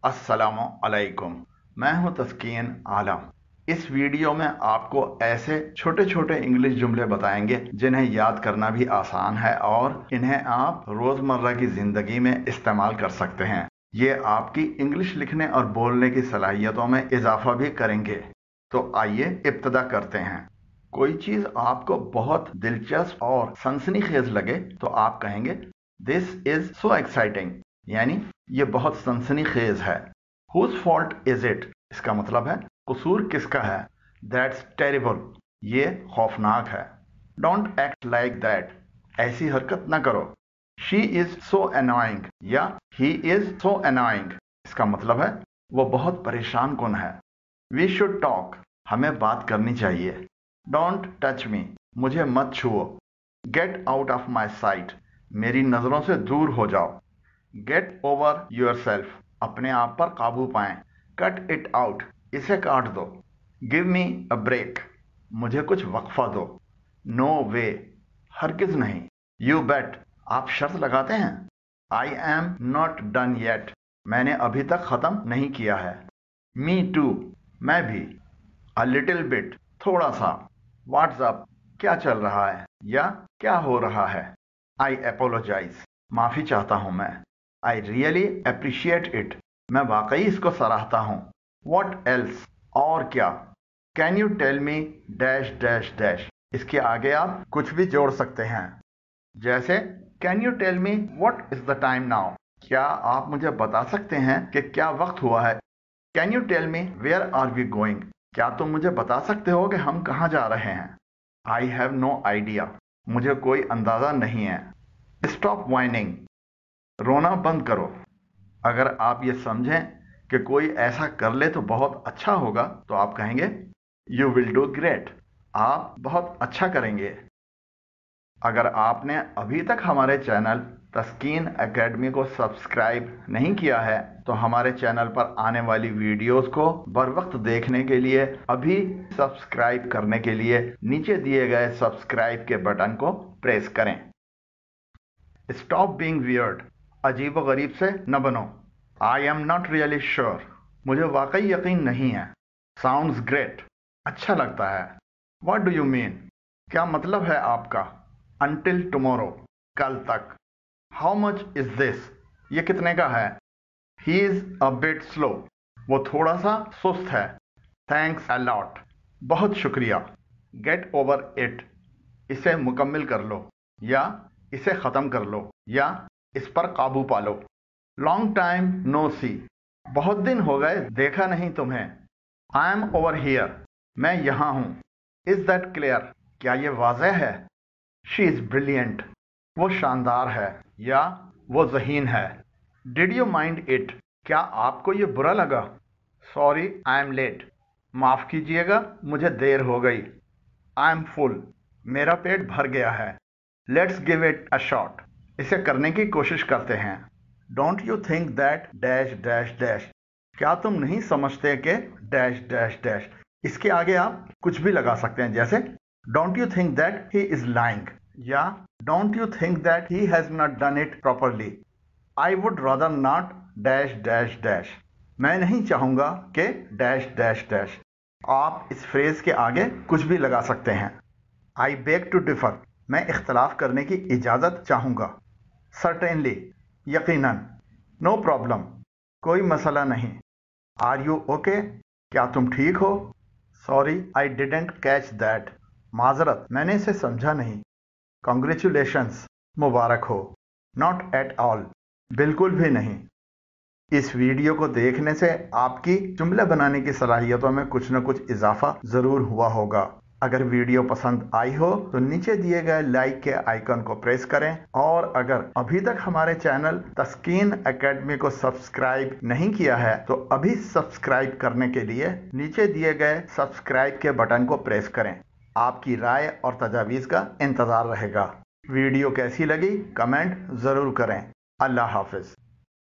अस्सलामु अलैकुम। मैं हूं तस्कीन आलम। इस वीडियो में आपको ऐसे छोटे छोटे इंग्लिश जुमले बताएंगे जिन्हें याद करना भी आसान है और इन्हें आप रोज़मर्रा की ज़िंदगी में इस्तेमाल कर सकते हैं। ये आपकी इंग्लिश लिखने और बोलने की सलाहियतों में इजाफा भी करेंगे। तो आइए इब्तिदा करते हैं। कोई चीज़ आपको बहुत दिलचस्प और सनसनीखेज लगे तो आप कहेंगे दिस इज़ सो एक्साइटिंग, यानी ये बहुत सनसनीखेज है। Whose fault is it? इसका मतलब है कसूर किसका है। That's terrible, ये खौफनाक है। Don't act like that, ऐसी हरकत न करो। She is so annoying या he is so annoying, इसका मतलब है वो बहुत परेशान कुन है। We should talk, हमें बात करनी चाहिए। Don't touch me, मुझे मत छुओ। Get out of my sight, मेरी नज़रों से दूर हो जाओ। Get over yourself, अपने आप पर काबू पाएं। Cut it out, इसे काट दो। Give me a break, मुझे कुछ वक्फा दो। No way, हरगिज नहीं। You bet, आप शर्त लगाते हैं। I am not done yet, मैंने अभी तक ख़त्म नहीं किया है। Me too, मैं भी। A little bit, थोड़ा सा। What's up, क्या चल रहा है या क्या हो रहा है। I apologize, माफ़ी चाहता हूँ मैं। I really appreciate it, मैं वाकई इसको सराहता हूँ। What else, और क्या। Can you tell me dash dash dash, इसके आगे आप कुछ भी जोड़ सकते हैं। जैसे Can you tell me what is the time now, क्या आप मुझे बता सकते हैं कि क्या वक्त हुआ है। Can you tell me where are we going, क्या तुम मुझे बता सकते हो कि हम कहाँ जा रहे हैं। I have no idea, मुझे कोई अंदाज़ा नहीं है। Stop whining, रोना बंद करो। अगर आप ये समझें कि कोई ऐसा कर ले तो बहुत अच्छा होगा तो आप कहेंगे You will do great, आप बहुत अच्छा करेंगे। अगर आपने अभी तक हमारे चैनल तस्कीन एकेडमी को सब्सक्राइब नहीं किया है तो हमारे चैनल पर आने वाली वीडियोस को बर वक्त देखने के लिए अभी सब्सक्राइब करने के लिए नीचे दिए गए सब्सक्राइब के बटन को प्रेस करें। स्टॉप बीइंग वियर्ड, अजीब व गरीब से न बनो। I am not really sure, मुझे वाकई यकीन नहीं है। साउंड्स ग्रेट, अच्छा लगता है। व्हाट डू यू मीन, क्या मतलब है आपका। अनटिल टुमारो, कल तक। हाउ मच इज दिस, ये कितने का है। He is a bit slow, वो थोड़ा सा सुस्त है। थैंक्स अ लॉट, बहुत शुक्रिया। गेट ओवर इट, इसे मुकम्मिल कर लो या इसे ख़त्म कर लो या इस पर काबू पा लो। लॉन्ग टाइम नो सी, बहुत दिन हो गए देखा नहीं तुम्हें। आई एम ओवर हियर, मैं यहाँ हूँ। इज दैट क्लियर, क्या ये वाज़ेह है। शी इज़ ब्रिलियंट, वो शानदार है या वो ज़हीन है। डिड यू माइंड इट, क्या आपको ये बुरा लगा। सॉरी आई एम लेट, माफ़ कीजिएगा मुझे देर हो गई। आई एम फुल, मेरा पेट भर गया है। Let's give it a shot, इसे करने की कोशिश करते हैं। Don't you think that dash dash dash, क्या तुम नहीं समझते कि डैश डैश डैश, इसके आगे आप कुछ भी लगा सकते हैं। जैसे don't you think that he is lying या don't you think that he has not done it properly. I would rather not dash dash dash, मैं नहीं चाहूंगा कि डैश डैश डैश। आप इस फ्रेज के आगे कुछ भी लगा सकते हैं। आई बेग टू डिफर, मैं इख्तलाफ करने की इजाज़त चाहूँगा। सर्टेनली, यकीनन। नो प्रॉब्लम, कोई मसला नहीं। आर यू ओके, क्या तुम ठीक हो। Sorry I didn't catch that, माजरत मैंने इसे समझा नहीं। कॉन्ग्रेचुलेशंस, मुबारक हो। नॉट एट ऑल, बिल्कुल भी नहीं। इस वीडियो को देखने से आपकी जुमले बनाने की सलाहियतों में कुछ न कुछ इजाफा ज़रूर हुआ होगा। अगर वीडियो पसंद आई हो तो नीचे दिए गए लाइक के आइकन को प्रेस करें और अगर अभी तक हमारे चैनल तस्कीन एकेडमी को सब्सक्राइब नहीं किया है तो अभी सब्सक्राइब करने के लिए नीचे दिए गए सब्सक्राइब के बटन को प्रेस करें। आपकी राय और तजावीज़ का इंतज़ार रहेगा। वीडियो कैसी लगी कमेंट ज़रूर करें। अल्लाह हाफिज़।